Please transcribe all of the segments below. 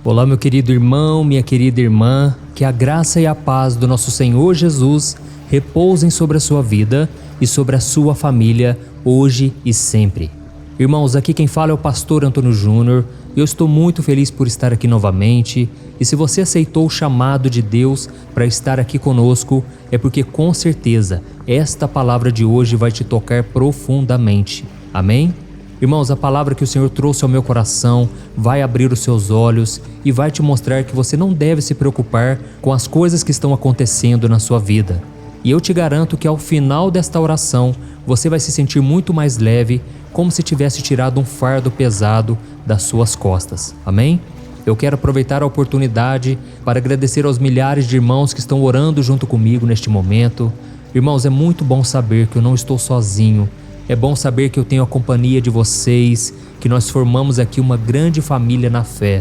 Olá, meu querido irmão, minha querida irmã, que a graça e a paz do nosso Senhor Jesus repousem sobre a sua vida e sobre a sua família, hoje e sempre. Irmãos, aqui quem fala é o pastor Antônio Júnior. Eu estou muito feliz por estar aqui novamente, e se você aceitou o chamado de Deus para estar aqui conosco, é porque com certeza esta palavra de hoje vai te tocar profundamente. Amém? Irmãos, a palavra que o Senhor trouxe ao meu coração vai abrir os seus olhos e vai te mostrar que você não deve se preocupar com as coisas que estão acontecendo na sua vida. E eu te garanto que ao final desta oração, você vai se sentir muito mais leve, como se tivesse tirado um fardo pesado das suas costas. Amém? Eu quero aproveitar a oportunidade para agradecer aos milhares de irmãos que estão orando junto comigo neste momento. Irmãos, é muito bom saber que eu não estou sozinho. É bom saber que eu tenho a companhia de vocês, que nós formamos aqui uma grande família na fé.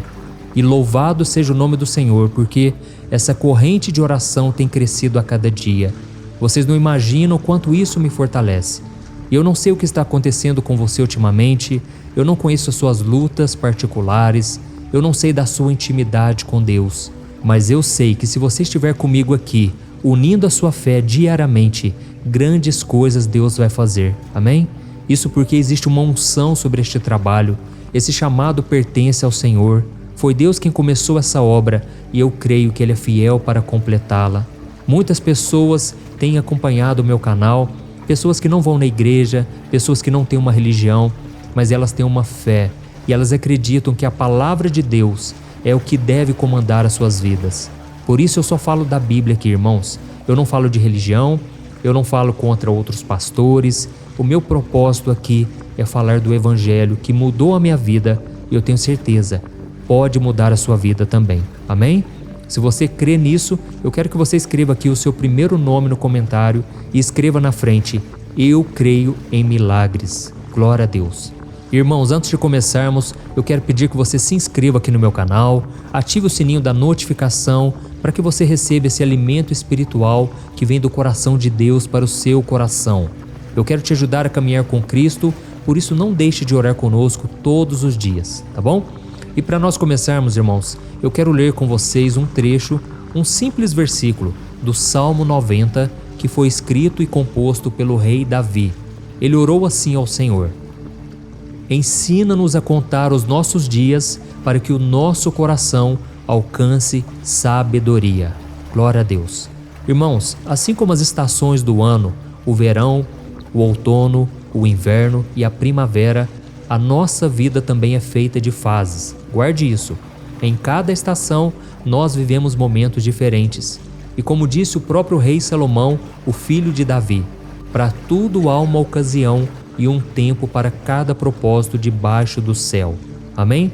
E louvado seja o nome do Senhor, porque essa corrente de oração tem crescido a cada dia. Vocês não imaginam o quanto isso me fortalece. Eu não sei o que está acontecendo com você ultimamente, eu não conheço as suas lutas particulares, eu não sei da sua intimidade com Deus, mas eu sei que se você estiver comigo aqui, unindo a sua fé diariamente, grandes coisas Deus vai fazer. Amém? Isso porque existe uma unção sobre este trabalho. Esse chamado pertence ao Senhor. Foi Deus quem começou essa obra e eu creio que Ele é fiel para completá-la. Muitas pessoas têm acompanhado o meu canal, pessoas que não vão na igreja, pessoas que não têm uma religião, mas elas têm uma fé e elas acreditam que a palavra de Deus é o que deve comandar as suas vidas. Por isso eu só falo da Bíblia aqui, irmãos. Eu não falo de religião, eu não falo contra outros pastores. O meu propósito aqui é falar do Evangelho que mudou a minha vida e eu tenho certeza, pode mudar a sua vida também. Amém? Se você crê nisso, eu quero que você escreva aqui o seu primeiro nome no comentário e escreva na frente: eu creio em milagres. Glória a Deus. Irmãos, antes de começarmos, eu quero pedir que você se inscreva aqui no meu canal, ative o sininho da notificação para que você receba esse alimento espiritual que vem do coração de Deus para o seu coração. Eu quero te ajudar a caminhar com Cristo, por isso não deixe de orar conosco todos os dias, tá bom? E para nós começarmos, irmãos, eu quero ler com vocês um trecho, um simples versículo do Salmo 90, que foi escrito e composto pelo rei Davi. Ele orou assim ao Senhor: ensina-nos a contar os nossos dias para que o nosso coração alcance sabedoria. Glória a Deus. Irmãos, assim como as estações do ano, o verão, o outono, o inverno e a primavera, a nossa vida também é feita de fases. Guarde isso. Em cada estação, nós vivemos momentos diferentes. E como disse o próprio rei Salomão, o filho de Davi, para tudo há uma ocasião e um tempo para cada propósito debaixo do céu. Amém?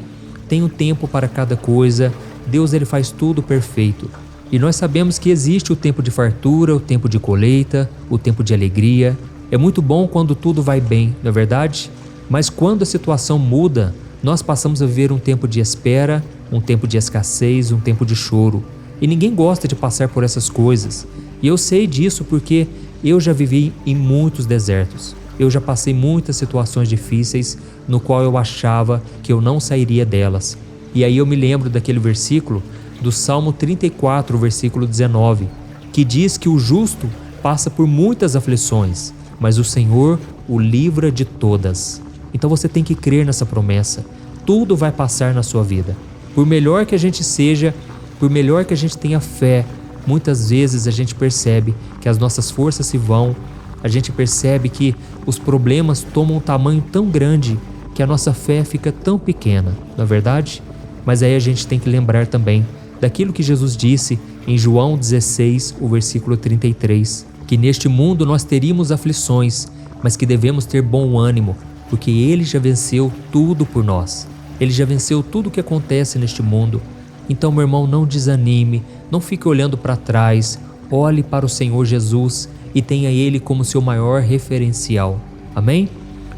Tem um tempo para cada coisa. Deus, Ele faz tudo perfeito. E nós sabemos que existe o tempo de fartura, o tempo de colheita, o tempo de alegria. É muito bom quando tudo vai bem, não é verdade? Mas quando a situação muda, nós passamos a viver um tempo de espera, um tempo de escassez, um tempo de choro. E ninguém gosta de passar por essas coisas. E eu sei disso porque eu já vivi em muitos desertos. Eu já passei muitas situações difíceis no qual eu achava que eu não sairia delas. E aí eu me lembro daquele versículo do Salmo 34, versículo 19, que diz que o justo passa por muitas aflições, mas o Senhor o livra de todas. Então você tem que crer nessa promessa. Tudo vai passar na sua vida. Por melhor que a gente seja, por melhor que a gente tenha fé, muitas vezes a gente percebe que as nossas forças se vão, a gente percebe que os problemas tomam um tamanho tão grande que a nossa fé fica tão pequena, não é verdade? Mas aí a gente tem que lembrar também daquilo que Jesus disse em João 16, o versículo 33, que neste mundo nós teríamos aflições, mas que devemos ter bom ânimo, porque Ele já venceu tudo por nós. Ele já venceu tudo o que acontece neste mundo. Então, meu irmão, não desanime, não fique olhando para trás, olhe para o Senhor Jesus e tenha Ele como seu maior referencial. Amém?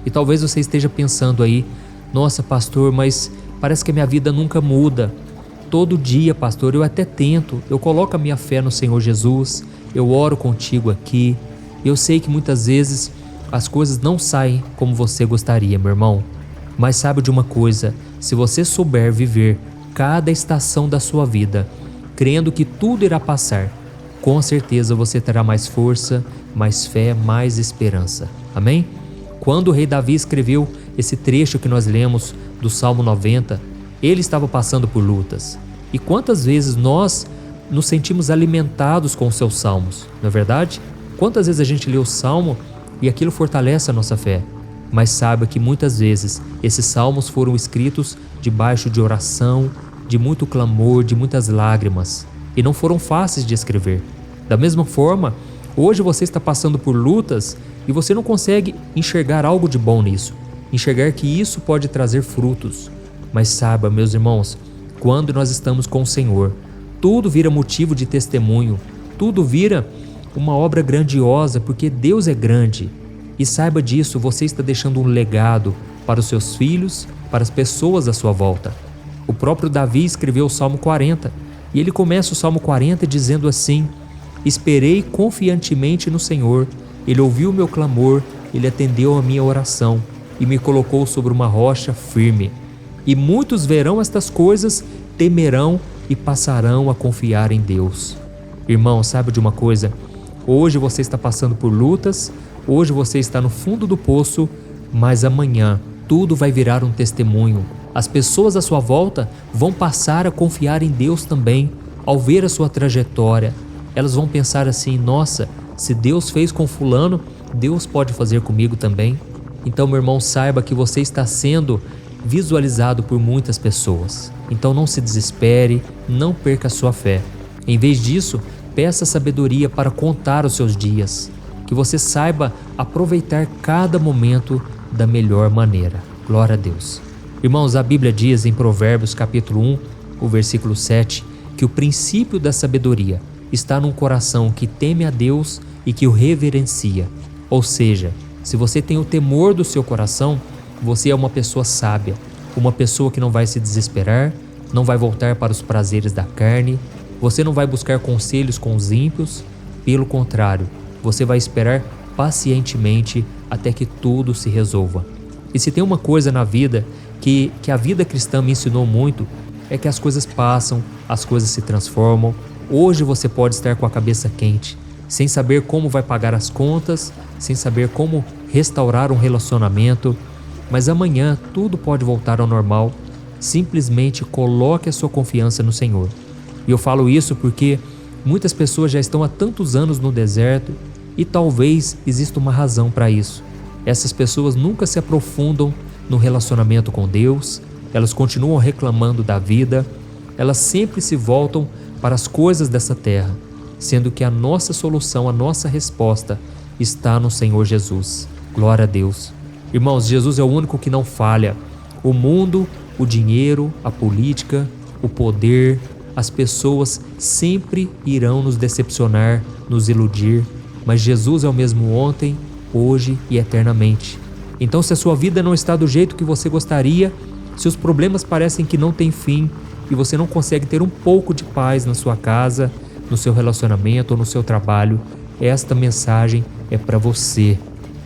E talvez você esteja pensando aí: nossa, pastor, mas parece que a minha vida nunca muda. Todo dia, pastor, eu até tento, eu coloco a minha fé no Senhor Jesus, eu oro contigo aqui. Eu sei que muitas vezes as coisas não saem como você gostaria, meu irmão. Mas sabe de uma coisa, se você souber viver cada estação da sua vida, crendo que tudo irá passar, com certeza você terá mais força, mais fé, mais esperança. Amém? Quando o rei Davi escreveu esse trecho que nós lemos do Salmo 90, ele estava passando por lutas. E quantas vezes nós nos sentimos alimentados com os seus salmos, não é verdade? Quantas vezes a gente lê o salmo e aquilo fortalece a nossa fé? Mas saiba que muitas vezes esses salmos foram escritos debaixo de oração, de muito clamor, de muitas lágrimas, e não foram fáceis de escrever. Da mesma forma, hoje você está passando por lutas e você não consegue enxergar algo de bom nisso, enxergar que isso pode trazer frutos. Mas saiba, meus irmãos, quando nós estamos com o Senhor, tudo vira motivo de testemunho, tudo vira uma obra grandiosa, porque Deus é grande. E saiba disso, você está deixando um legado para os seus filhos, para as pessoas à sua volta. O próprio Davi escreveu o Salmo 40, e ele começa o Salmo 40 dizendo assim: esperei confiantemente no Senhor, Ele ouviu o meu clamor, Ele atendeu a minha oração e me colocou sobre uma rocha firme. E muitos verão estas coisas, temerão e passarão a confiar em Deus. Irmão, sabe de uma coisa? Hoje você está passando por lutas, hoje você está no fundo do poço, mas amanhã tudo vai virar um testemunho. As pessoas à sua volta vão passar a confiar em Deus também. Ao ver a sua trajetória, elas vão pensar assim: nossa, se Deus fez com fulano, Deus pode fazer comigo também. Então, meu irmão, saiba que você está sendo visualizado por muitas pessoas. Então não se desespere, não perca a sua fé. Em vez disso, peça sabedoria para contar os seus dias, que você saiba aproveitar cada momento da melhor maneira. Glória a Deus. Irmãos, a Bíblia diz em Provérbios capítulo 1, o versículo 7, que o princípio da sabedoria está num coração que teme a Deus e que o reverencia. Ou seja, se você tem o temor do seu coração, você é uma pessoa sábia, uma pessoa que não vai se desesperar, não vai voltar para os prazeres da carne, você não vai buscar conselhos com os ímpios, pelo contrário, você vai esperar pacientemente até que tudo se resolva. E se tem uma coisa na vida que a vida cristã me ensinou muito, é que as coisas passam, as coisas se transformam. Hoje você pode estar com a cabeça quente, sem saber como vai pagar as contas, sem saber como restaurar um relacionamento, mas amanhã tudo pode voltar ao normal. Simplesmente coloque a sua confiança no Senhor. E eu falo isso porque muitas pessoas já estão há tantos anos no deserto e talvez exista uma razão para isso. Essas pessoas nunca se aprofundam no relacionamento com Deus, elas continuam reclamando da vida, elas sempre se voltam para as coisas dessa terra, sendo que a nossa solução, a nossa resposta está no Senhor Jesus. Glória a Deus. Irmãos, Jesus é o único que não falha. O mundo, o dinheiro, a política, o poder, as pessoas sempre irão nos decepcionar, nos iludir, mas Jesus é o mesmo ontem, hoje e eternamente. Então, se a sua vida não está do jeito que você gostaria, se os problemas parecem que não têm fim e você não consegue ter um pouco de paz na sua casa, no seu relacionamento ou no seu trabalho, esta mensagem é para você.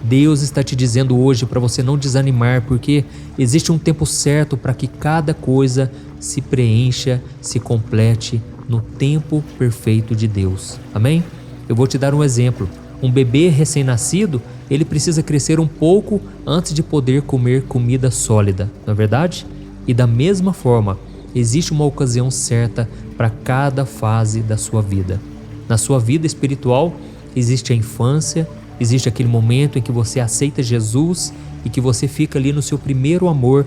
Deus está te dizendo hoje para você não desanimar, porque existe um tempo certo para que cada coisa se preencha, se complete no tempo perfeito de Deus. Amém? Eu vou te dar um exemplo. Um bebê recém-nascido, ele precisa crescer um pouco antes de poder comer comida sólida, não é verdade? E da mesma forma, existe uma ocasião certa para cada fase da sua vida. Na sua vida espiritual, existe a infância, existe aquele momento em que você aceita Jesus e que você fica ali no seu primeiro amor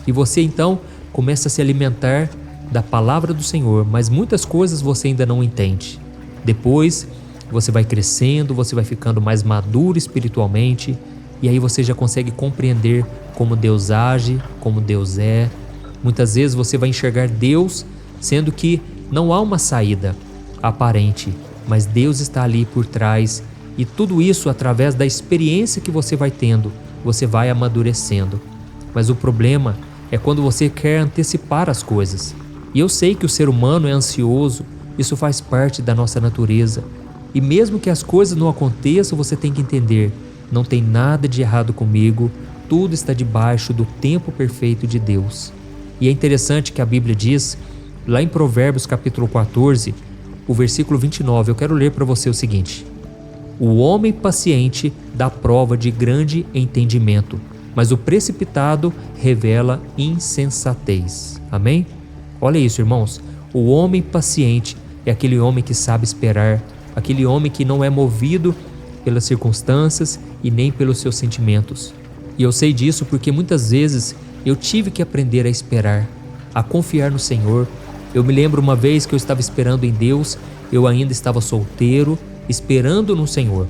e você então começa a se alimentar da palavra do Senhor, mas muitas coisas você ainda não entende. Depois você vai crescendo, você vai ficando mais maduro espiritualmente e aí você já consegue compreender como Deus age, como Deus é. Muitas vezes você vai enxergar Deus, sendo que não há uma saída aparente, mas Deus está ali por trás. E tudo isso através da experiência que você vai tendo, você vai amadurecendo. Mas o problema é quando você quer antecipar as coisas. E eu sei que o ser humano é ansioso, isso faz parte da nossa natureza. E mesmo que as coisas não aconteçam, você tem que entender, não tem nada de errado comigo, tudo está debaixo do tempo perfeito de Deus. E é interessante que a Bíblia diz, lá em Provérbios capítulo 14, o versículo 29, eu quero ler para você o seguinte: o homem paciente dá prova de grande entendimento, mas o precipitado revela insensatez. Amém? Olha isso, irmãos. O homem paciente é aquele homem que sabe esperar, aquele homem que não é movido pelas circunstâncias e nem pelos seus sentimentos. E eu sei disso porque muitas vezes eu tive que aprender a esperar, a confiar no Senhor. Eu me lembro uma vez que eu estava esperando em Deus, eu ainda estava solteiro, esperando no Senhor.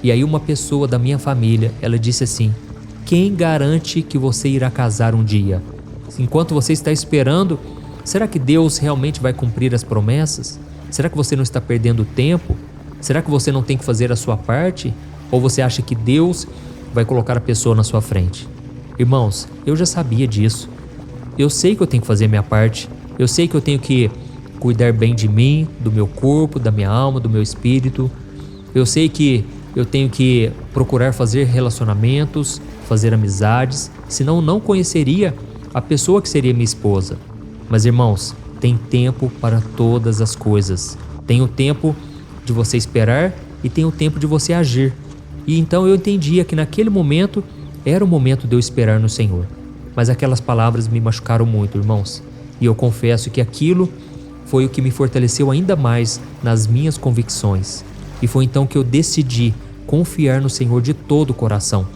E aí uma pessoa da minha família, ela disse assim: quem garante que você irá casar um dia? Enquanto você está esperando, será que Deus realmente vai cumprir as promessas? Será que você não está perdendo tempo? Será que você não tem que fazer a sua parte? Ou você acha que Deus vai colocar a pessoa na sua frente? Irmãos, eu já sabia disso. Eu sei que eu tenho que fazer a minha parte. Eu sei que eu tenho que cuidar bem de mim, do meu corpo, da minha alma, do meu espírito. Eu sei que eu tenho que procurar fazer relacionamentos, fazer amizades, senão não conheceria a pessoa que seria minha esposa. Mas, irmãos, tem tempo para todas as coisas. Tem o tempo de você esperar e tem o tempo de você agir. E então eu entendia que naquele momento era o momento de eu esperar no Senhor. Mas aquelas palavras me machucaram muito, irmãos. E eu confesso que aquilo foi o que me fortaleceu ainda mais nas minhas convicções. E foi então que eu decidi confiar no Senhor de todo o coração.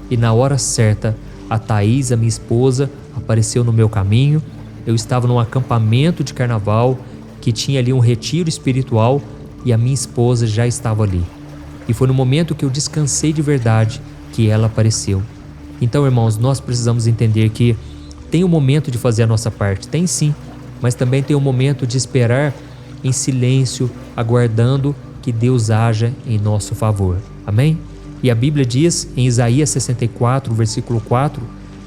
E na hora certa, a Thaís, a minha esposa, apareceu no meu caminho. Eu estava num acampamento de carnaval que tinha ali um retiro espiritual e a minha esposa já estava ali. E foi no momento que eu descansei de verdade que ela apareceu. Então, irmãos, nós precisamos entender que tem um momento de fazer a nossa parte, tem sim, mas também tem um momento de esperar em silêncio, aguardando que Deus haja em nosso favor. Amém? E a Bíblia diz em Isaías 64, versículo 4,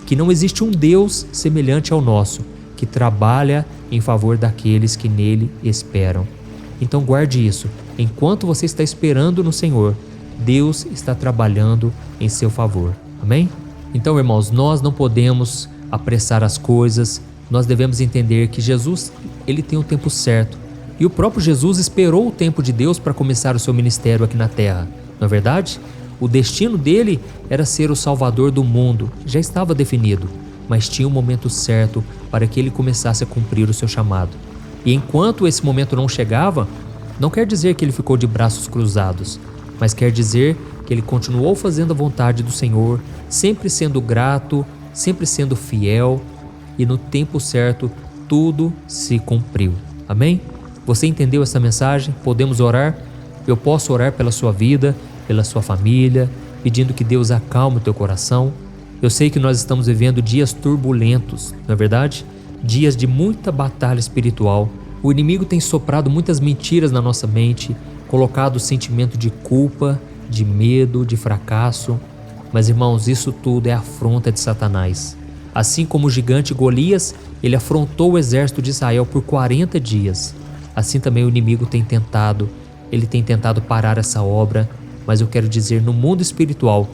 que não existe um Deus semelhante ao nosso, que trabalha em favor daqueles que nele esperam. Então guarde isso. Enquanto você está esperando no Senhor, Deus está trabalhando em seu favor. Amém? Então, irmãos, nós não podemos apressar as coisas. Nós devemos entender que Jesus, ele tem o tempo certo. E o próprio Jesus esperou o tempo de Deus para começar o seu ministério aqui na terra. Não é verdade? O destino dele era ser o Salvador do mundo. Já estava definido, mas tinha um momento certo para que ele começasse a cumprir o seu chamado. E enquanto esse momento não chegava, não quer dizer que ele ficou de braços cruzados, mas quer dizer que ele continuou fazendo a vontade do Senhor, sempre sendo grato, sempre sendo fiel, e no tempo certo tudo se cumpriu. Amém? Você entendeu essa mensagem? Podemos orar? Eu posso orar pela sua vida, pela sua família, pedindo que Deus acalme o teu coração. Eu sei que nós estamos vivendo dias turbulentos, não é verdade? Dias de muita batalha espiritual. O inimigo tem soprado muitas mentiras na nossa mente, colocado o sentimento de culpa, de medo, de fracasso. Mas, irmãos, isso tudo é afronta de Satanás. Assim como o gigante Golias, ele afrontou o exército de Israel por 40 dias. Assim também o inimigo tem tentado. Ele tem tentado parar essa obra, mas eu quero dizer no mundo espiritual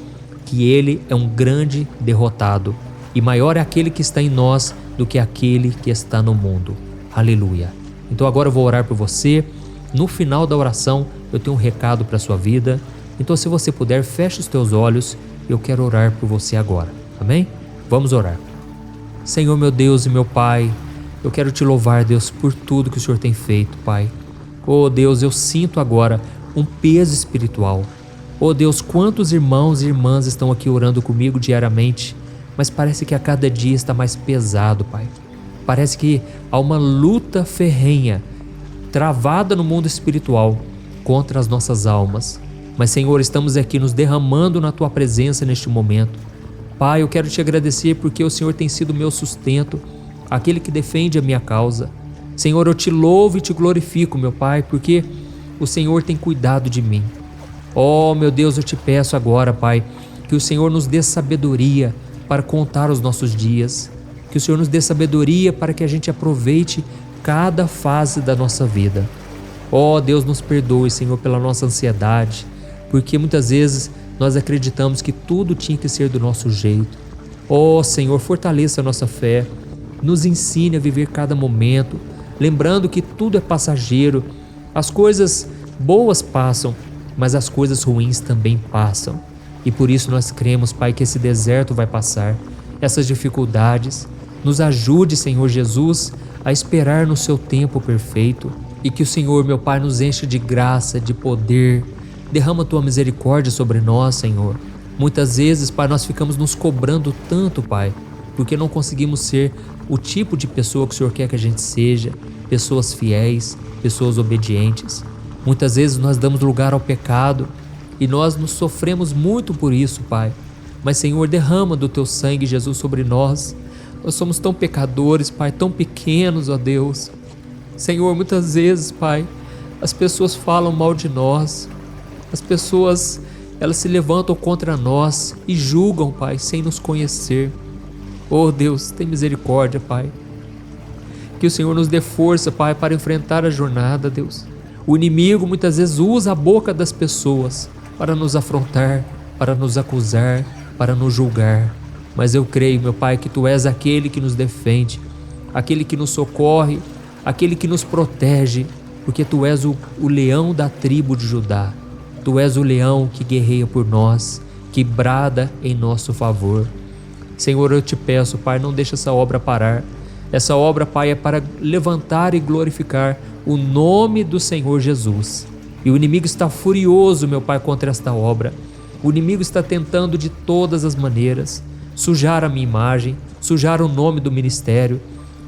que ele é um grande derrotado. E maior é aquele que está em nós do que aquele que está no mundo. Aleluia. Então agora eu vou orar por você. No final da oração eu tenho um recado para a sua vida. Então se você puder, feche os teus olhos. Eu quero orar por você agora. Amém? Vamos orar. Senhor, meu Deus e meu Pai, eu quero te louvar, Deus, por tudo que o Senhor tem feito, Pai. Oh Deus, eu sinto agora um peso espiritual. Oh Deus, quantos irmãos e irmãs estão aqui orando comigo diariamente, mas parece que a cada dia está mais pesado, Pai. Parece que há uma luta ferrenha, travada no mundo espiritual, contra as nossas almas. Mas, Senhor, estamos aqui nos derramando na Tua presença neste momento. Pai, eu quero Te agradecer porque o Senhor tem sido meu sustento, aquele que defende a minha causa. Senhor, eu Te louvo e Te glorifico, meu Pai, porque o Senhor tem cuidado de mim. Oh, meu Deus, eu Te peço agora, Pai, que o Senhor nos dê sabedoria para contar os nossos dias, que o Senhor nos dê sabedoria para que a gente aproveite cada fase da nossa vida. Oh, Deus, nos perdoe, Senhor, pela nossa ansiedade, porque muitas vezes nós acreditamos que tudo tinha que ser do nosso jeito. Oh, Senhor, fortaleça a nossa fé, Nos ensine a viver cada momento, lembrando que tudo é passageiro. As coisas boas passam, mas as coisas ruins também passam. E por isso nós cremos, Pai, que esse deserto vai passar, essas dificuldades. Nos ajude, Senhor Jesus, a esperar no seu tempo perfeito. E que o Senhor, meu Pai, nos enche de graça, de poder. Derrama a tua misericórdia sobre nós, Senhor. Muitas vezes, Pai, nós ficamos nos cobrando tanto, Pai, porque não conseguimos ser o tipo de pessoa que o Senhor quer que a gente seja, pessoas fiéis, pessoas obedientes. Muitas vezes nós damos lugar ao pecado e nós nos sofremos muito por isso, Pai. Mas, Senhor, derrama do teu sangue, Jesus, sobre nós. Nós somos tão pecadores, Pai, tão pequenos, ó Deus. Senhor, muitas vezes, Pai, as pessoas falam mal de nós. As pessoas, elas se levantam contra nós e julgam, Pai, sem nos conhecer. Oh Deus, tem misericórdia, Pai. Que o Senhor nos dê força, Pai, para enfrentar a jornada, Deus. O inimigo muitas vezes usa a boca das pessoas para nos afrontar, para nos acusar, para nos julgar. Mas eu creio, meu Pai, que Tu és aquele que nos defende, aquele que nos socorre, aquele que nos protege, porque Tu és o leão da tribo de Judá. Tu és o leão que guerreia por nós, que brada em nosso favor. Senhor, eu te peço, Pai, não deixa essa obra parar. Essa obra, Pai, é para levantar e glorificar o nome do Senhor Jesus. E o inimigo está furioso, meu Pai, contra esta obra. O inimigo está tentando de todas as maneiras sujar a minha imagem, sujar o nome do ministério.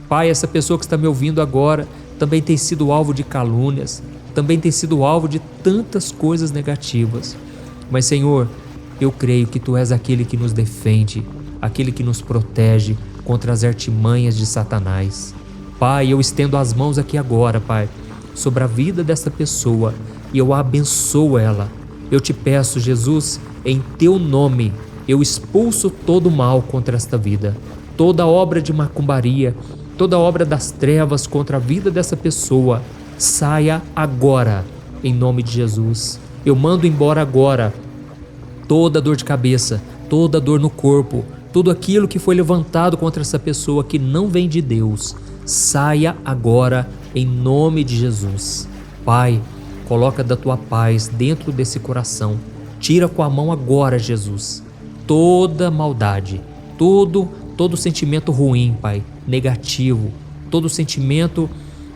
Pai, essa pessoa que está me ouvindo agora também tem sido alvo de calúnias, também tem sido alvo de tantas coisas negativas. Mas, Senhor, eu creio que Tu és aquele que nos defende, aquele que nos protege contra as artimanhas de Satanás. Pai, eu estendo as mãos aqui agora, Pai, sobre a vida desta pessoa e eu abençoo ela. Eu te peço, Jesus, em Teu nome, eu expulso todo o mal contra esta vida, toda obra de macumbaria, toda obra das trevas contra a vida dessa pessoa, saia agora, em nome de Jesus. Eu mando embora agora toda dor de cabeça, toda dor no corpo, tudo aquilo que foi levantado contra essa pessoa que não vem de Deus, saia agora em nome de Jesus. Pai, coloca da Tua paz dentro desse coração. Tira com a mão agora, Jesus, toda maldade, todo sentimento ruim, Pai, negativo, todo sentimento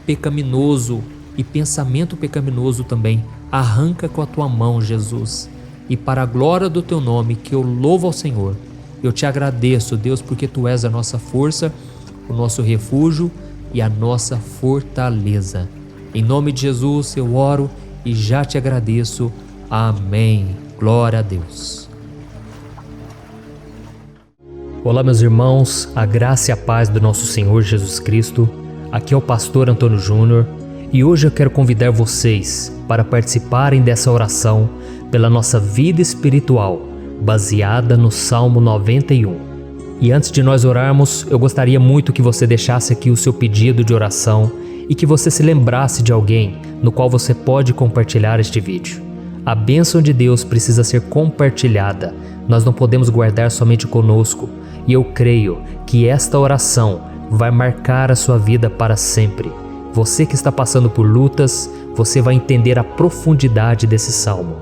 pecaminoso e pensamento pecaminoso também. Arranca com a Tua mão, Jesus. E para a glória do Teu nome, que eu louvo ao Senhor, eu Te agradeço, Deus, porque Tu és a nossa força, o nosso refúgio e a nossa fortaleza. Em nome de Jesus eu oro e já Te agradeço. Amém. Glória a Deus. Olá, meus irmãos, a graça e a paz do nosso Senhor Jesus Cristo. Aqui é o pastor Antônio Júnior e hoje eu quero convidar vocês para participarem dessa oração pela nossa vida espiritual, baseada no Salmo 91. E antes de nós orarmos, eu gostaria muito que você deixasse aqui o seu pedido de oração e que você se lembrasse de alguém no qual você pode compartilhar este vídeo. A bênção de Deus precisa ser compartilhada, nós não podemos guardar somente conosco, e eu creio que esta oração vai marcar a sua vida para sempre. Você que está passando por lutas, você vai entender a profundidade desse salmo.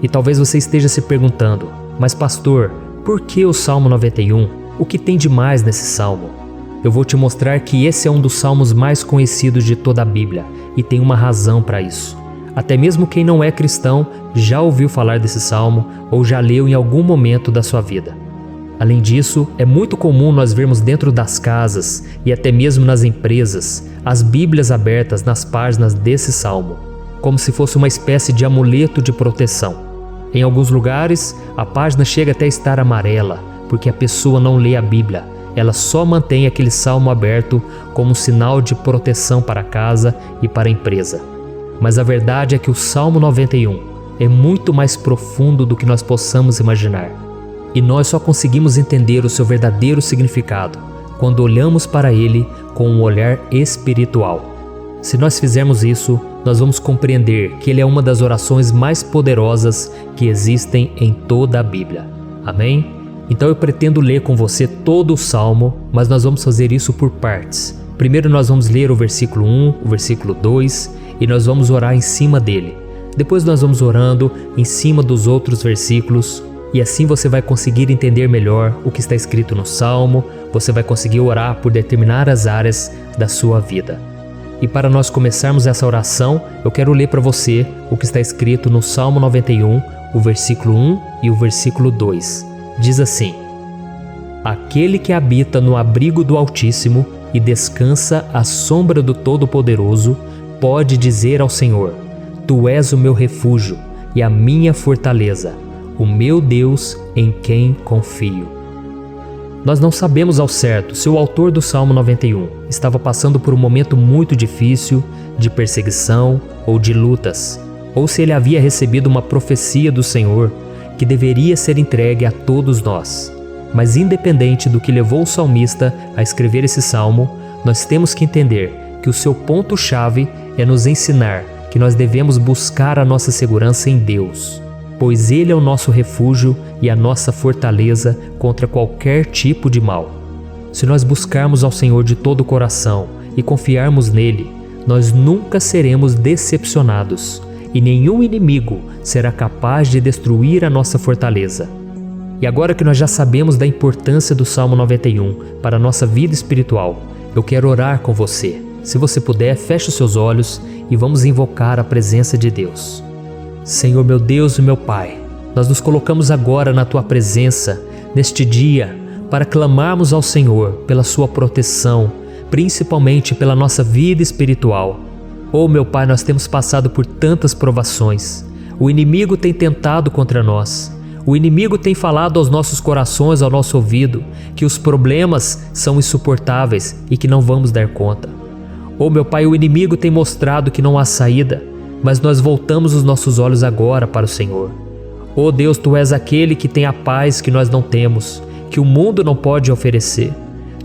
E talvez você esteja se perguntando, mas pastor, por que o Salmo 91? O que tem de mais nesse salmo? Eu vou te mostrar que esse é um dos salmos mais conhecidos de toda a Bíblia e tem uma razão para isso. Até mesmo quem não é cristão já ouviu falar desse salmo ou já leu em algum momento da sua vida. Além disso, é muito comum nós vermos dentro das casas e até mesmo nas empresas as Bíblias abertas nas páginas desse salmo, como se fosse uma espécie de amuleto de proteção. Em alguns lugares, a página chega até a estar amarela, porque a pessoa não lê a Bíblia, ela só mantém aquele salmo aberto como um sinal de proteção para a casa e para a empresa. Mas a verdade é que o Salmo 91 é muito mais profundo do que nós possamos imaginar. E nós só conseguimos entender o seu verdadeiro significado quando olhamos para ele com um olhar espiritual. Se nós fizermos isso, nós vamos compreender que ele é uma das orações mais poderosas que existem em toda a Bíblia. Amém? Então eu pretendo ler com você todo o Salmo, mas nós vamos fazer isso por partes. Primeiro nós vamos ler o versículo 1, o versículo 2 e nós vamos orar em cima dele. Depois nós vamos orando em cima dos outros versículos e assim você vai conseguir entender melhor o que está escrito no Salmo, você vai conseguir orar por determinadas áreas da sua vida. E para nós começarmos essa oração, eu quero ler para você o que está escrito no Salmo 91, o versículo 1 e o versículo 2. Diz assim: Aquele que habita no abrigo do Altíssimo e descansa à sombra do Todo-Poderoso, pode dizer ao Senhor: Tu és o meu refúgio e a minha fortaleza, o meu Deus em quem confio. Nós não sabemos ao certo se o autor do Salmo 91 estava passando por um momento muito difícil, de perseguição ou de lutas, ou se ele havia recebido uma profecia do Senhor que deveria ser entregue a todos nós. Mas independente do que levou o salmista a escrever esse salmo, nós temos que entender que o seu ponto-chave é nos ensinar que nós devemos buscar a nossa segurança em Deus, pois Ele é o nosso refúgio e a nossa fortaleza contra qualquer tipo de mal. Se nós buscarmos ao Senhor de todo o coração e confiarmos nele, nós nunca seremos decepcionados e nenhum inimigo será capaz de destruir a nossa fortaleza. E agora que nós já sabemos da importância do Salmo 91 para a nossa vida espiritual, eu quero orar com você. Se você puder, feche os seus olhos e vamos invocar a presença de Deus. Senhor meu Deus e meu Pai, nós nos colocamos agora na Tua presença, neste dia, para clamarmos ao Senhor pela Sua proteção, principalmente pela nossa vida espiritual. Oh meu Pai, nós temos passado por tantas provações. O inimigo tem tentado contra nós. O inimigo tem falado aos nossos corações, ao nosso ouvido, que os problemas são insuportáveis e que não vamos dar conta. Oh meu Pai, o inimigo tem mostrado que não há saída, mas nós voltamos os nossos olhos agora para o Senhor. Oh Deus, Tu és aquele que tem a paz que nós não temos, que o mundo não pode oferecer.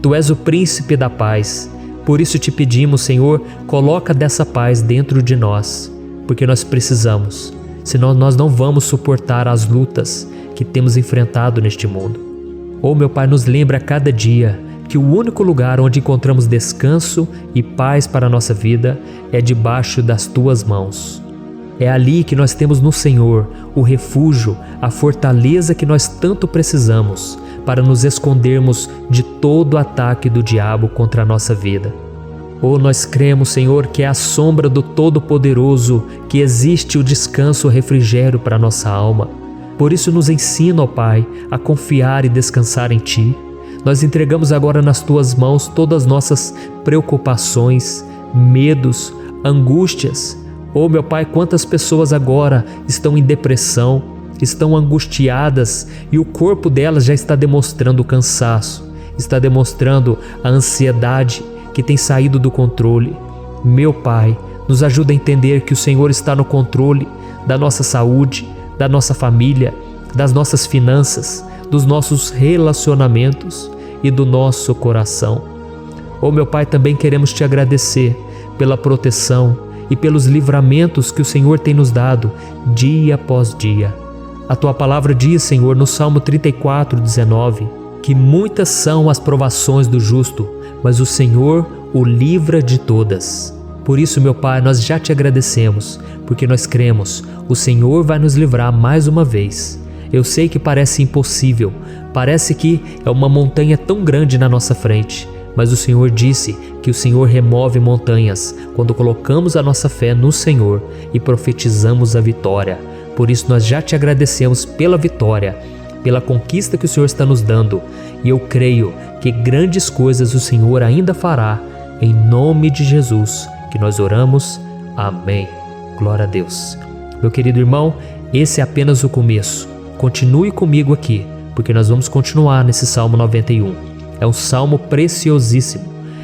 Tu és o príncipe da paz. Por isso te pedimos, Senhor, coloca dessa paz dentro de nós, porque nós precisamos, senão nós não vamos suportar as lutas que temos enfrentado neste mundo. Oh meu Pai, nos lembra a cada dia que o único lugar onde encontramos descanso e paz para a nossa vida é debaixo das Tuas mãos. É ali que nós temos no Senhor o refúgio, a fortaleza que nós tanto precisamos para nos escondermos de todo ataque do diabo contra a nossa vida. Oh, nós cremos, Senhor, que é à sombra do Todo-Poderoso que existe o descanso, o refrigério para a nossa alma. Por isso nos ensina, ó Pai, a confiar e descansar em Ti. Nós entregamos agora nas Tuas mãos todas as nossas preocupações, medos, angústias. Oh meu Pai, quantas pessoas agora estão em depressão, estão angustiadas e o corpo delas já está demonstrando o cansaço, está demonstrando a ansiedade que tem saído do controle. Meu Pai, nos ajuda a entender que o Senhor está no controle da nossa saúde, da nossa família, das nossas finanças, dos nossos relacionamentos e do nosso coração. Oh meu Pai, também queremos Te agradecer pela proteção e pelos livramentos que o Senhor tem nos dado dia após dia. A Tua palavra diz, Senhor, no Salmo 34:19, que muitas são as provações do justo, mas o Senhor o livra de todas. Por isso, meu Pai, nós já Te agradecemos, porque nós cremos, o Senhor vai nos livrar mais uma vez. Eu sei que parece impossível, parece que é uma montanha tão grande na nossa frente, mas o Senhor disse que o Senhor remove montanhas quando colocamos a nossa fé no Senhor e profetizamos a vitória. Por isso nós já Te agradecemos pela vitória, pela conquista que o Senhor está nos dando, e eu creio que grandes coisas o Senhor ainda fará, em nome de Jesus, que nós oramos. Amém. Glória a Deus. Meu querido irmão, esse é apenas o começo. Continue comigo aqui, porque nós vamos continuar nesse Salmo 91. É um salmo preciosíssimo,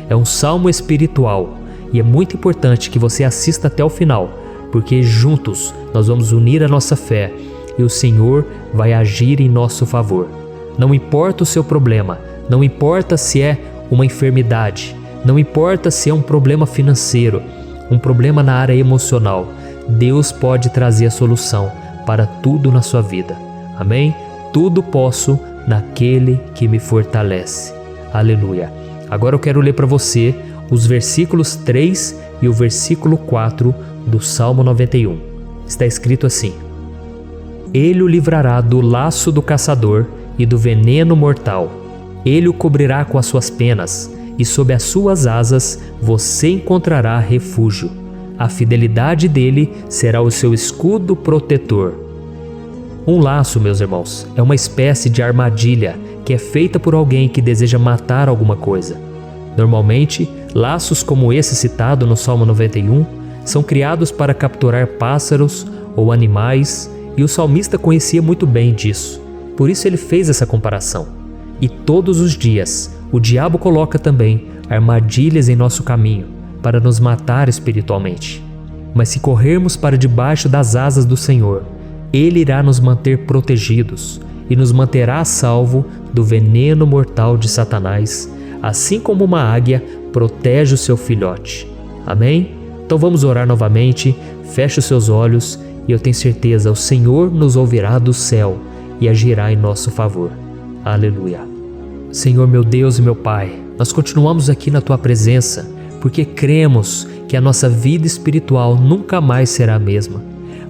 é um salmo espiritual, e é muito importante que você assista até o final, porque juntos nós vamos unir a nossa fé e o Senhor vai agir em nosso favor. Não importa o seu problema, não importa se é uma enfermidade, não importa se é um problema financeiro, um problema na área emocional, Deus pode trazer a solução para tudo na sua vida. Amém? Tudo posso naquele que me fortalece. Aleluia. Agora eu quero ler para você os versículos 3 e o versículo 4 do Salmo 91. Está escrito assim: Ele o livrará do laço do caçador e do veneno mortal. Ele o cobrirá com as suas penas, e sob as suas asas você encontrará refúgio. A fidelidade dele será o seu escudo protetor. Um laço, meus irmãos, é uma espécie de armadilha que é feita por alguém que deseja matar alguma coisa. Normalmente, laços como esse citado no Salmo 91 são criados para capturar pássaros ou animais, e o salmista conhecia muito bem disso. Por isso ele fez essa comparação. E todos os dias, o diabo coloca também armadilhas em nosso caminho para nos matar espiritualmente. Mas se corrermos para debaixo das asas do Senhor, Ele irá nos manter protegidos e nos manterá a salvo do veneno mortal de Satanás, assim como uma águia protege o seu filhote. Amém? Então vamos orar novamente, feche os seus olhos e eu tenho certeza, o Senhor nos ouvirá do céu e agirá em nosso favor. Aleluia. Senhor, meu Deus e meu Pai, nós continuamos aqui na Tua presença porque cremos que a nossa vida espiritual nunca mais será a mesma.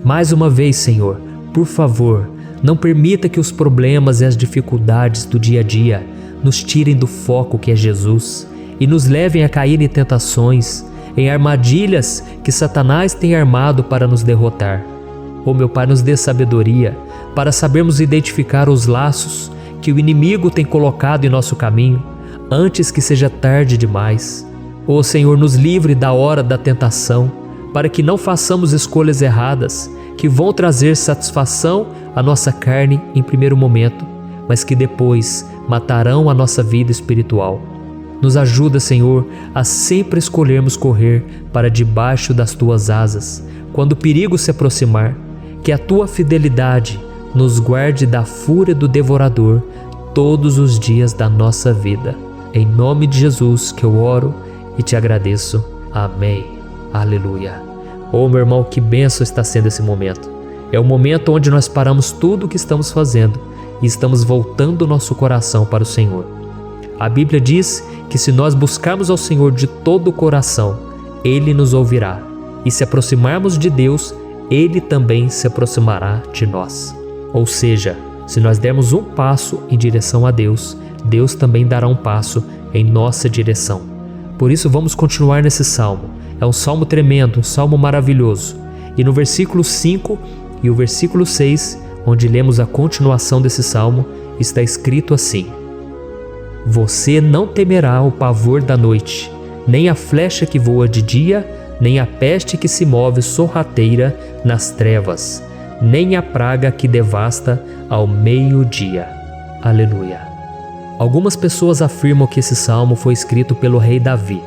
Mais uma vez, Senhor, por favor, não permita que os problemas e as dificuldades do dia a dia nos tirem do foco que é Jesus e nos levem a cair em tentações, em armadilhas que Satanás tem armado para nos derrotar. Oh, meu Pai, nos dê sabedoria para sabermos identificar os laços que o inimigo tem colocado em nosso caminho antes que seja tarde demais. Oh, Senhor, nos livre da hora da tentação, para que não façamos escolhas erradas que vão trazer satisfação à nossa carne em primeiro momento, mas que depois matarão a nossa vida espiritual. Nos ajuda, Senhor, a sempre escolhermos correr para debaixo das Tuas asas, quando o perigo se aproximar. Que a Tua fidelidade nos guarde da fúria do devorador todos os dias da nossa vida. Em nome de Jesus que eu oro e te agradeço. Amém. Aleluia. Oh, meu irmão, que bênção está sendo esse momento. É o momento onde nós paramos tudo o que estamos fazendo e estamos voltando o nosso coração para o Senhor. A Bíblia diz que se nós buscarmos ao Senhor de todo o coração, Ele nos ouvirá. E se aproximarmos de Deus, Ele também se aproximará de nós. Ou seja, se nós dermos um passo em direção a Deus, Deus também dará um passo em nossa direção. Por isso vamos continuar nesse salmo. É um salmo tremendo, um salmo maravilhoso. E no versículo 5 e o versículo 6, onde lemos a continuação desse salmo, está escrito assim: Você não temerá o pavor da noite, nem a flecha que voa de dia, nem a peste que se move sorrateira nas trevas, nem a praga que devasta ao meio-dia. Aleluia. Algumas pessoas afirmam que esse salmo foi escrito pelo rei Davi,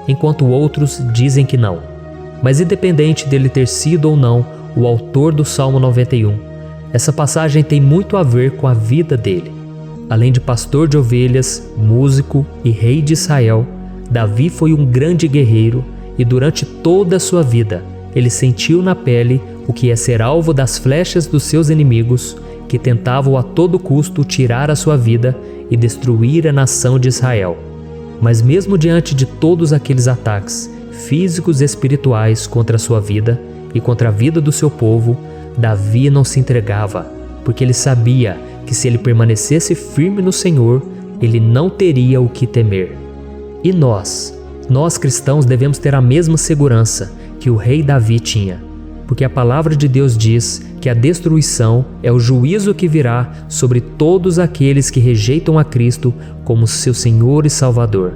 enquanto outros dizem que não. Mas independente dele ter sido ou não o autor do Salmo 91, essa passagem tem muito a ver com a vida dele. Além de pastor de ovelhas, músico e rei de Israel, Davi foi um grande guerreiro e durante toda a sua vida ele sentiu na pele o que é ser alvo das flechas dos seus inimigos, que tentavam a todo custo tirar a sua vida e destruir a nação de Israel. Mas mesmo diante de todos aqueles ataques físicos e espirituais contra a sua vida e contra a vida do seu povo, Davi não se entregava, porque ele sabia que se ele permanecesse firme no Senhor, ele não teria o que temer. E nós cristãos devemos ter a mesma segurança que o rei Davi tinha, porque a palavra de Deus diz que a destruição é o juízo que virá sobre todos aqueles que rejeitam a Cristo como seu Senhor e Salvador.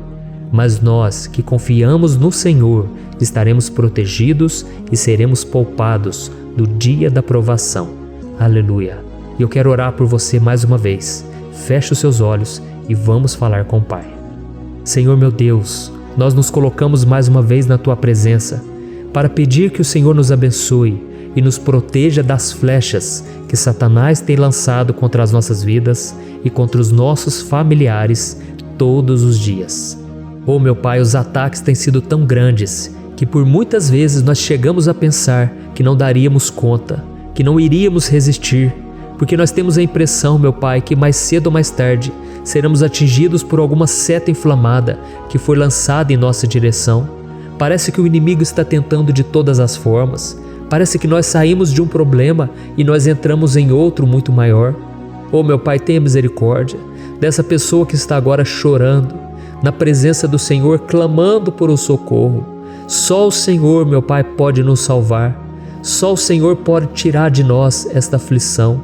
Mas nós que confiamos no Senhor estaremos protegidos e seremos poupados do dia da provação. Aleluia. E eu quero orar por você mais uma vez. Feche os seus olhos e vamos falar com o Pai. Senhor meu Deus, nós nos colocamos mais uma vez na Tua presença para pedir que o Senhor nos abençoe e nos proteja das flechas que Satanás tem lançado contra as nossas vidas e contra os nossos familiares todos os dias. Oh meu Pai, os ataques têm sido tão grandes que por muitas vezes nós chegamos a pensar que não daríamos conta, que não iríamos resistir, porque nós temos a impressão, meu Pai, que mais cedo ou mais tarde seremos atingidos por alguma seta inflamada que foi lançada em nossa direção. Parece que o inimigo está tentando de todas as formas. Parece que nós saímos de um problema e nós entramos em outro muito maior. Oh, meu Pai, tenha misericórdia dessa pessoa que está agora chorando, na presença do Senhor, clamando por um socorro. Só o Senhor, meu Pai, pode nos salvar. Só o Senhor pode tirar de nós esta aflição.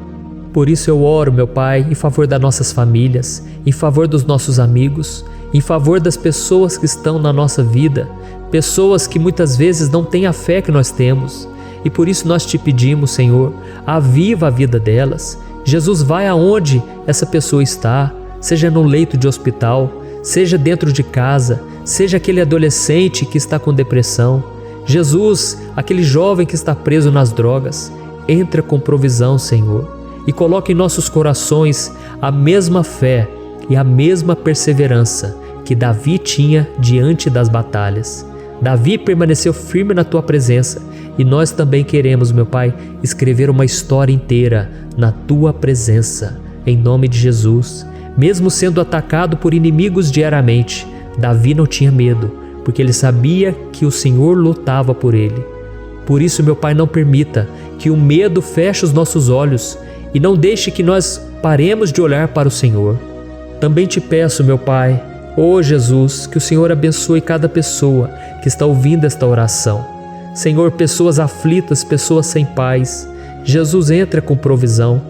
Por isso eu oro, meu Pai, em favor das nossas famílias, em favor dos nossos amigos, em favor das pessoas que estão na nossa vida, pessoas que muitas vezes não têm a fé que nós temos. E por isso nós te pedimos, Senhor, aviva a vida delas. Jesus, vai aonde essa pessoa está, seja no leito de hospital, seja dentro de casa, seja aquele adolescente que está com depressão. Jesus, aquele jovem que está preso nas drogas, entra com provisão, Senhor, e coloca em nossos corações a mesma fé e a mesma perseverança que Davi tinha diante das batalhas. Davi permaneceu firme na tua presença e nós também queremos, meu Pai, escrever uma história inteira na tua presença, em nome de Jesus. Mesmo sendo atacado por inimigos diariamente, Davi não tinha medo, porque ele sabia que o Senhor lutava por ele. Por isso, meu Pai, não permita que o medo feche os nossos olhos e não deixe que nós paremos de olhar para o Senhor. Também te peço, meu Pai, ó Jesus, que o Senhor abençoe cada pessoa que está ouvindo esta oração. Senhor, pessoas aflitas, pessoas sem paz. Jesus, entra com provisão.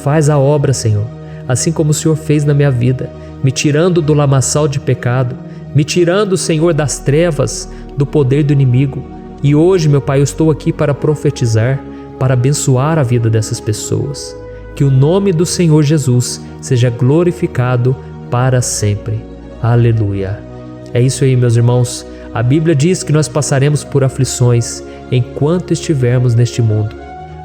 Faz a obra, Senhor, assim como o Senhor fez na minha vida, me tirando do lamaçal de pecado, me tirando, Senhor, das trevas, do poder do inimigo. E hoje, meu Pai, eu estou aqui para profetizar, para abençoar a vida dessas pessoas. Que o nome do Senhor Jesus seja glorificado para sempre. Aleluia. É isso aí, meus irmãos. A Bíblia diz que nós passaremos por aflições enquanto estivermos neste mundo.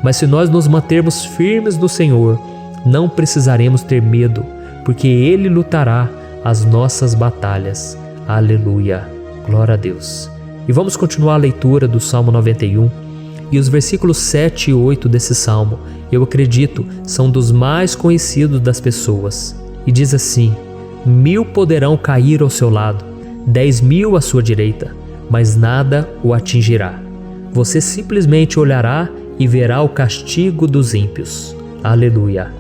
Mas se nós nos mantermos firmes no Senhor, não precisaremos ter medo, porque Ele lutará as nossas batalhas. Aleluia. Glória a Deus. E vamos continuar a leitura do Salmo 91. E os versículos 7 e 8 desse salmo, eu acredito, são dos mais conhecidos das pessoas. E diz assim: 1000 poderão cair ao seu lado, 10.000 à sua direita, mas nada o atingirá. Você simplesmente olhará e verá o castigo dos ímpios. Aleluia.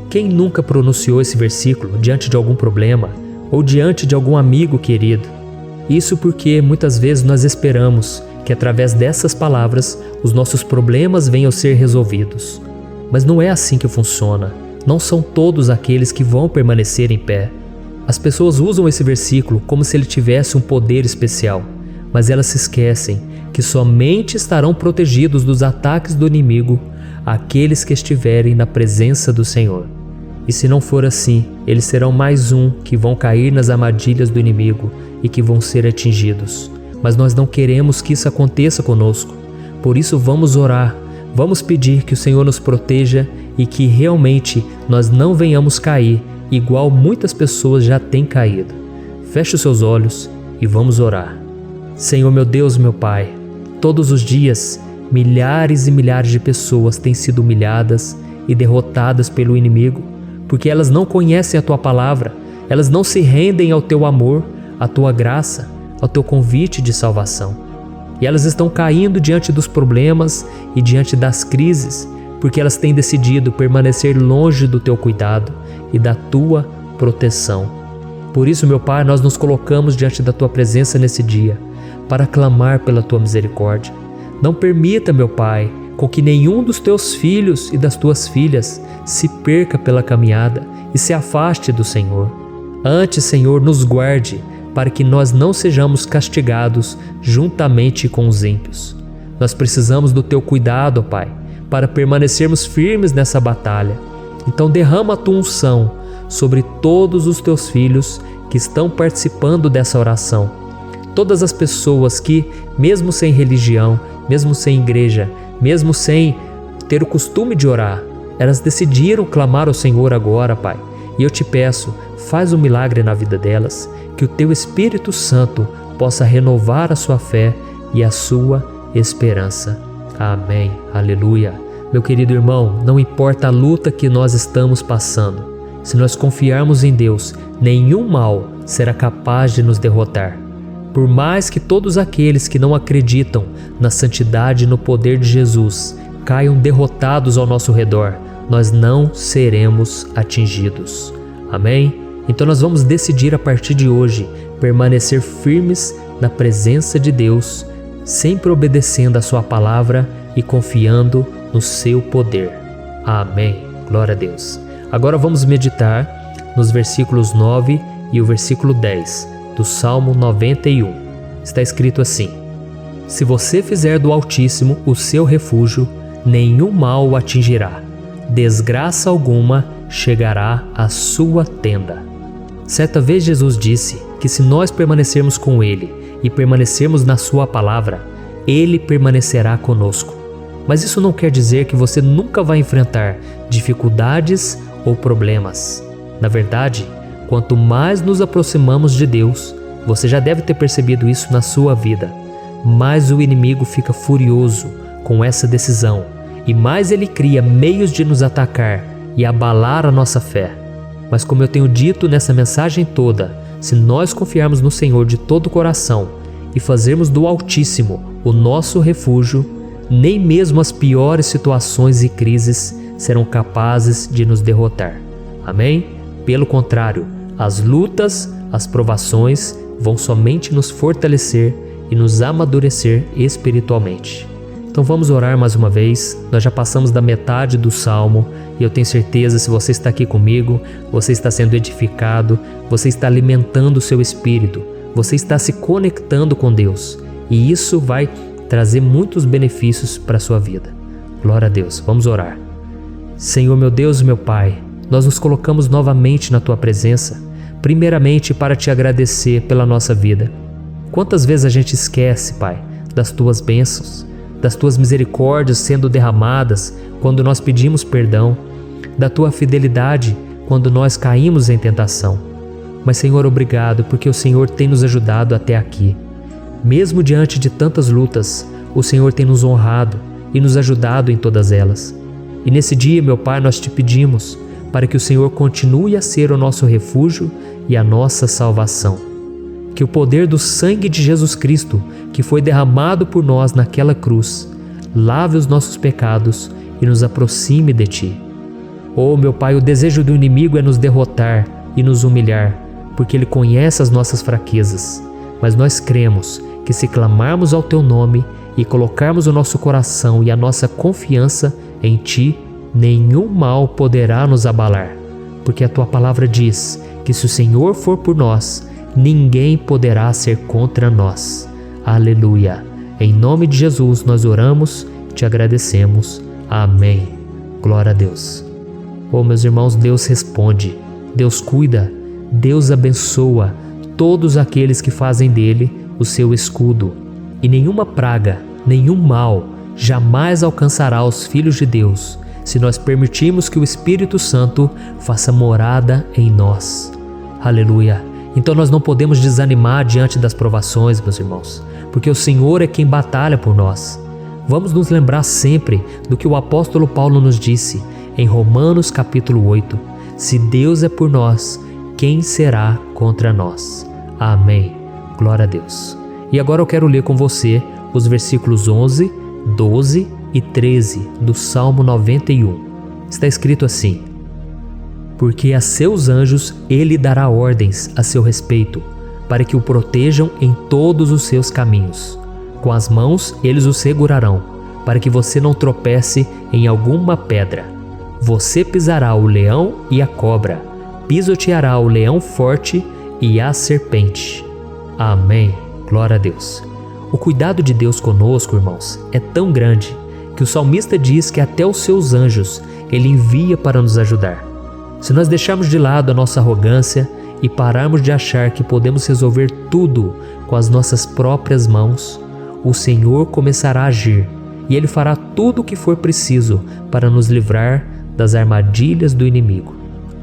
Quem nunca pronunciou esse versículo diante de algum problema ou diante de algum amigo querido? Isso porque muitas vezes nós esperamos que através dessas palavras os nossos problemas venham a ser resolvidos. Mas não é assim que funciona. Não são todos aqueles que vão permanecer em pé. As pessoas usam esse versículo como se ele tivesse um poder especial, mas elas se esquecem que somente estarão protegidos dos ataques do inimigo aqueles que estiverem na presença do Senhor. E se não for assim, eles serão mais um que vão cair nas armadilhas do inimigo e que vão ser atingidos. Mas nós não queremos que isso aconteça conosco. Por isso vamos orar, vamos pedir que o Senhor nos proteja e que realmente nós não venhamos cair igual muitas pessoas já têm caído. Feche os seus olhos e vamos orar. Senhor, meu Deus, meu Pai, todos os dias milhares e milhares de pessoas têm sido humilhadas e derrotadas pelo inimigo, porque elas não conhecem a Tua palavra, elas não se rendem ao Teu amor, à Tua graça, ao Teu convite de salvação. E elas estão caindo diante dos problemas e diante das crises, porque elas têm decidido permanecer longe do Teu cuidado e da Tua proteção. Por isso, meu Pai, nós nos colocamos diante da Tua presença nesse dia, para clamar pela Tua misericórdia. Não permita, meu Pai, com que nenhum dos Teus filhos e das Tuas filhas se perca pela caminhada e se afaste do Senhor. Antes, Senhor, nos guarde, para que nós não sejamos castigados juntamente com os ímpios. Nós precisamos do Teu cuidado, ó Pai, para permanecermos firmes nessa batalha. Então derrama a Tua unção sobre todos os Teus filhos que estão participando dessa oração. Todas as pessoas que, mesmo sem religião, mesmo sem igreja, mesmo sem ter o costume de orar, elas decidiram clamar ao Senhor agora, Pai. E eu te peço, faz um milagre na vida delas, que o Teu Espírito Santo possa renovar a sua fé e a sua esperança. Amém. Aleluia. Meu querido irmão, não importa a luta que nós estamos passando, se nós confiarmos em Deus, nenhum mal será capaz de nos derrotar. Por mais que todos aqueles que não acreditam na santidade e no poder de Jesus caiam derrotados ao nosso redor, nós não seremos atingidos. Amém? Então nós vamos decidir a partir de hoje permanecer firmes na presença de Deus, sempre obedecendo a sua palavra e confiando no seu poder. Amém. Glória a Deus. Agora vamos meditar nos versículos 9 e o versículo 10 do Salmo 91. Está escrito assim: Se você fizer do Altíssimo o seu refúgio, nenhum mal o atingirá, desgraça alguma chegará à sua tenda. Certa vez Jesus disse que se nós permanecermos com Ele e permanecermos na sua palavra, Ele permanecerá conosco. Mas isso não quer dizer que você nunca vai enfrentar dificuldades ou problemas. Na verdade, quanto mais nos aproximamos de Deus, você já deve ter percebido isso na sua vida, mais o inimigo fica furioso com essa decisão e mais ele cria meios de nos atacar e abalar a nossa fé. Mas como eu tenho dito nessa mensagem toda, se nós confiarmos no Senhor de todo o coração e fazermos do Altíssimo o nosso refúgio, nem mesmo as piores situações e crises serão capazes de nos derrotar. Amém? Pelo contrário, as lutas, as provações vão somente nos fortalecer e nos amadurecer espiritualmente. Então vamos orar mais uma vez. Nós já passamos da metade do Salmo e eu tenho certeza, se você está aqui comigo, você está sendo edificado, você está alimentando o seu espírito, você está se conectando com Deus e isso vai trazer muitos benefícios para a sua vida. Glória a Deus. Vamos orar. Senhor, meu Deus e meu Pai, nós nos colocamos novamente na Tua presença, primeiramente para Te agradecer pela nossa vida. Quantas vezes a gente esquece, Pai, das Tuas bênçãos, das Tuas misericórdias sendo derramadas quando nós pedimos perdão, da Tua fidelidade quando nós caímos em tentação. Mas, Senhor, obrigado, porque o Senhor tem nos ajudado até aqui. Mesmo diante de tantas lutas, o Senhor tem nos honrado e nos ajudado em todas elas. E nesse dia, meu Pai, nós Te pedimos para que o Senhor continue a ser o nosso refúgio e a nossa salvação. Que o poder do sangue de Jesus Cristo, que foi derramado por nós naquela cruz, lave os nossos pecados e nos aproxime de Ti. Oh, meu Pai, o desejo do inimigo é nos derrotar e nos humilhar, porque ele conhece as nossas fraquezas. Mas nós cremos que se clamarmos ao Teu nome e colocarmos o nosso coração e a nossa confiança em Ti, nenhum mal poderá nos abalar, porque a Tua palavra diz que se o Senhor for por nós, ninguém poderá ser contra nós. Aleluia! Em nome de Jesus nós oramos, Te agradecemos. Amém. Glória a Deus. Oh, meus irmãos, Deus responde, Deus cuida, Deus abençoa todos aqueles que fazem dele o seu escudo. E nenhuma praga, nenhum mal jamais alcançará os filhos de Deus, se nós permitirmos que o Espírito Santo faça morada em nós. Aleluia! Então nós não podemos desanimar diante das provações, meus irmãos, porque o Senhor é quem batalha por nós. Vamos nos lembrar sempre do que o apóstolo Paulo nos disse em Romanos capítulo 8. Se Deus é por nós, quem será contra nós? Amém. Glória a Deus. E agora eu quero ler com você os versículos 11, 12 e 13 do Salmo 91. Está escrito assim: Porque a seus anjos ele dará ordens a seu respeito, para que o protejam em todos os seus caminhos. Com as mãos eles o segurarão, para que você não tropece em alguma pedra. Você pisará o leão e a cobra, pisoteará o leão forte e a serpente. Amém. Glória a Deus. O cuidado de Deus conosco, irmãos, é tão grande que o salmista diz que até os seus anjos ele envia para nos ajudar. Se nós deixarmos de lado a nossa arrogância e pararmos de achar que podemos resolver tudo com as nossas próprias mãos, o Senhor começará a agir e Ele fará tudo o que for preciso para nos livrar das armadilhas do inimigo.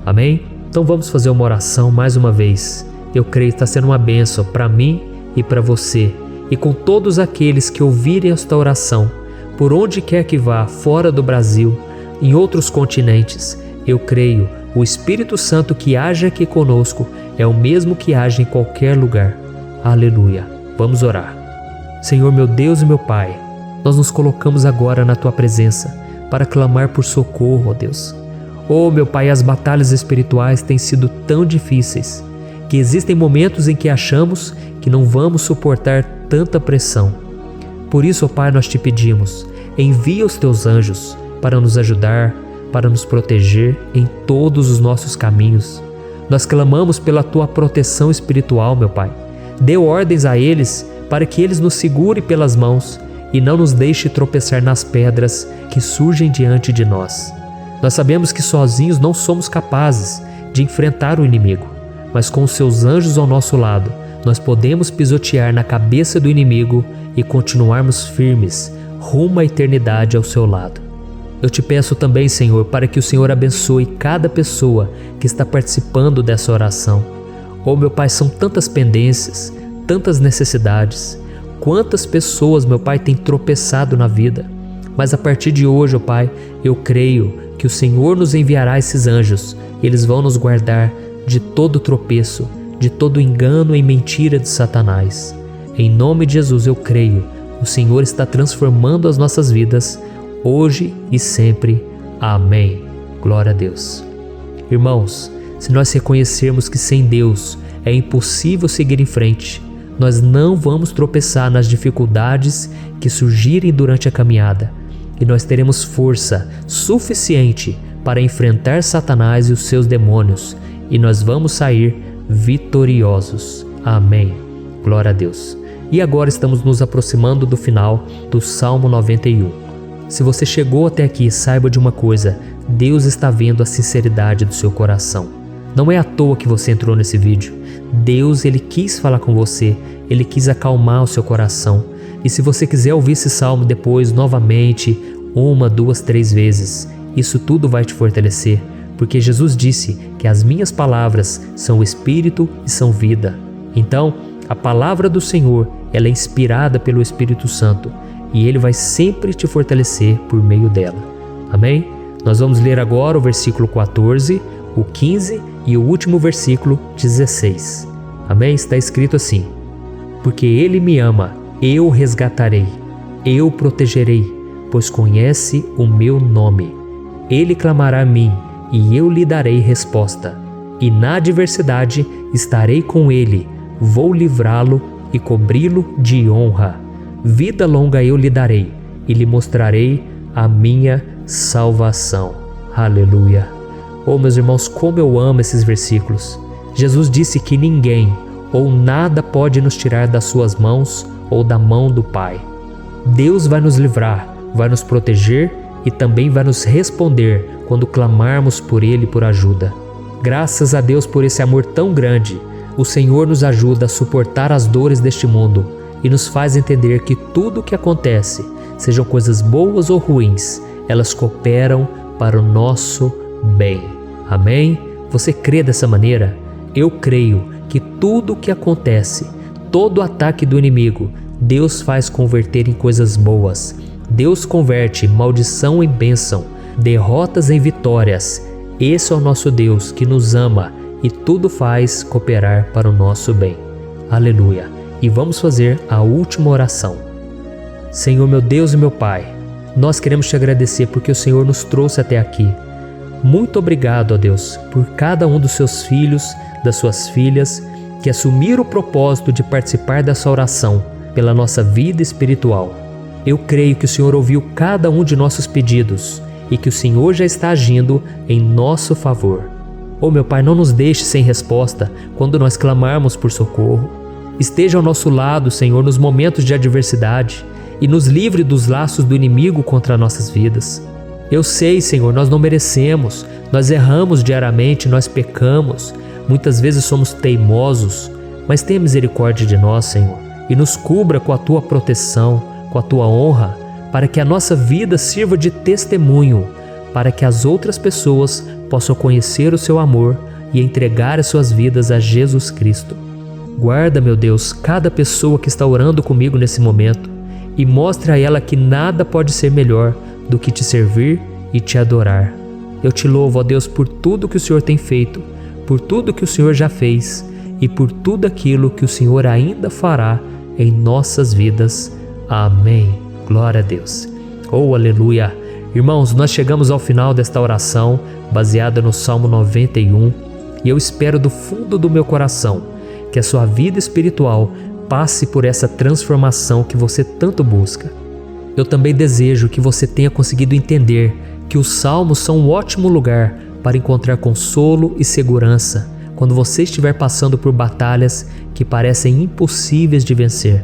Amém? Então vamos fazer uma oração mais uma vez. Eu creio que está sendo uma bênção para mim e para você, e com todos aqueles que ouvirem esta oração, por onde quer que vá, fora do Brasil, em outros continentes, eu creio, o Espírito Santo que age aqui conosco é o mesmo que age em qualquer lugar. Aleluia. Vamos orar. Senhor, meu Deus e meu Pai, nós nos colocamos agora na Tua presença para clamar por socorro, ó Deus. Oh, meu Pai, as batalhas espirituais têm sido tão difíceis que existem momentos em que achamos que não vamos suportar tanta pressão. Por isso, ó Pai, nós te pedimos, envia os Teus anjos para nos ajudar, para nos proteger em todos os nossos caminhos. Nós clamamos pela Tua proteção espiritual, meu Pai. Dê ordens a eles para que eles nos segurem pelas mãos e não nos deixe tropeçar nas pedras que surgem diante de nós. Nós sabemos que sozinhos não somos capazes de enfrentar o inimigo, mas com os Seus anjos ao nosso lado, nós podemos pisotear na cabeça do inimigo e continuarmos firmes rumo à eternidade ao Seu lado. Eu te peço também, Senhor, para que o Senhor abençoe cada pessoa que está participando dessa oração. Oh, meu Pai, são tantas pendências, tantas necessidades. Quantas pessoas, meu Pai, têm tropeçado na vida. Mas a partir de hoje, ó Pai, eu creio que o Senhor nos enviará esses anjos e eles vão nos guardar de todo tropeço, de todo engano e mentira de Satanás. Em nome de Jesus eu creio, o Senhor está transformando as nossas vidas, hoje e sempre. Amém. Glória a Deus. Irmãos, se nós reconhecermos que sem Deus é impossível seguir em frente, nós não vamos tropeçar nas dificuldades que surgirem durante a caminhada e nós teremos força suficiente para enfrentar Satanás e os seus demônios e nós vamos sair vitoriosos. Amém. Glória a Deus. E agora estamos nos aproximando do final do Salmo 91. Se você chegou até aqui, saiba de uma coisa: Deus está vendo a sinceridade do seu coração. Não é à toa que você entrou nesse vídeo. Deus, Ele quis falar com você, Ele quis acalmar o seu coração. E se você quiser ouvir esse salmo depois, novamente, 1, 2, 3 vezes, isso tudo vai te fortalecer, porque Jesus disse que as minhas palavras são espírito e são vida. Então, a palavra do Senhor, ela é inspirada pelo Espírito Santo e Ele vai sempre te fortalecer por meio dela. Amém? Nós vamos ler agora o versículo 14, o 15 e o último versículo 16. Amém? Está escrito assim: porque Ele me ama, eu o resgatarei, eu o protegerei, pois conhece o meu nome. Ele clamará a mim e eu lhe darei resposta. E na adversidade estarei com ele, vou livrá-lo e cobri-lo de honra. Vida longa eu lhe darei e lhe mostrarei a minha salvação. Aleluia. Oh, meus irmãos, como eu amo esses versículos. Jesus disse que ninguém ou nada pode nos tirar das suas mãos ou da mão do Pai. Deus vai nos livrar, vai nos proteger e também vai nos responder quando clamarmos por Ele por ajuda. Graças a Deus por esse amor tão grande, o Senhor nos ajuda a suportar as dores deste mundo e nos faz entender que tudo o que acontece, sejam coisas boas ou ruins, elas cooperam para o nosso bem. Amém? Você crê dessa maneira? Eu creio que tudo o que acontece, todo ataque do inimigo, Deus faz converter em coisas boas. Deus converte maldição em bênção, derrotas em vitórias. Esse é o nosso Deus que nos ama e tudo faz cooperar para o nosso bem. Aleluia. E vamos fazer a última oração. Senhor, meu Deus e meu Pai, nós queremos te agradecer porque o Senhor nos trouxe até aqui. Muito obrigado, ó Deus, por cada um dos seus filhos, das suas filhas, que assumiram o propósito de participar dessa oração pela nossa vida espiritual. Eu creio que o Senhor ouviu cada um de nossos pedidos e que o Senhor já está agindo em nosso favor. Oh, meu Pai, não nos deixe sem resposta quando nós clamarmos por socorro. Esteja ao nosso lado, Senhor, nos momentos de adversidade e nos livre dos laços do inimigo contra nossas vidas. Eu sei, Senhor, nós não merecemos, nós erramos diariamente, nós pecamos, muitas vezes somos teimosos, mas tenha misericórdia de nós, Senhor, e nos cubra com a Tua proteção, com a Tua honra, para que a nossa vida sirva de testemunho, para que as outras pessoas possam conhecer o Seu amor e entregar as suas vidas a Jesus Cristo. Guarda, meu Deus, cada pessoa que está orando comigo nesse momento, e mostre a ela que nada pode ser melhor do que te servir e te adorar. Eu te louvo, ó Deus, por tudo que o Senhor tem feito, por tudo que o Senhor já fez e por tudo aquilo que o Senhor ainda fará em nossas vidas. Amém. Glória a Deus. Oh, aleluia. Irmãos, nós chegamos ao final desta oração baseada no Salmo 91 e eu espero do fundo do meu coração que a sua vida espiritual passe por essa transformação que você tanto busca. Eu também desejo que você tenha conseguido entender que os salmos são um ótimo lugar para encontrar consolo e segurança quando você estiver passando por batalhas que parecem impossíveis de vencer.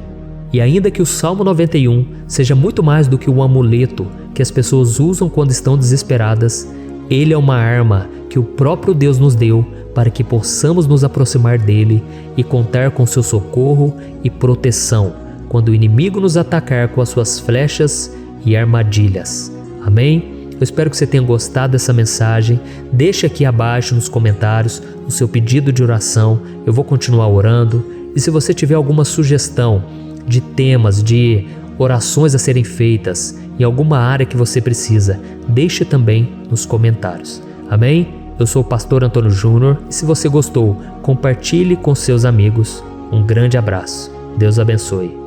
E ainda que o Salmo 91 seja muito mais do que um amuleto que as pessoas usam quando estão desesperadas, ele é uma arma que o próprio Deus nos deu para que possamos nos aproximar dele e contar com seu socorro e proteção quando o inimigo nos atacar com as suas flechas e armadilhas. Amém? Eu espero que você tenha gostado dessa mensagem. Deixe aqui abaixo nos comentários o seu pedido de oração. Eu vou continuar orando. E se você tiver alguma sugestão de temas, de orações a serem feitas em alguma área que você precisa, deixe também nos comentários. Amém? Eu sou o pastor Antônio Júnior e se você gostou, compartilhe com seus amigos. Um grande abraço. Deus abençoe.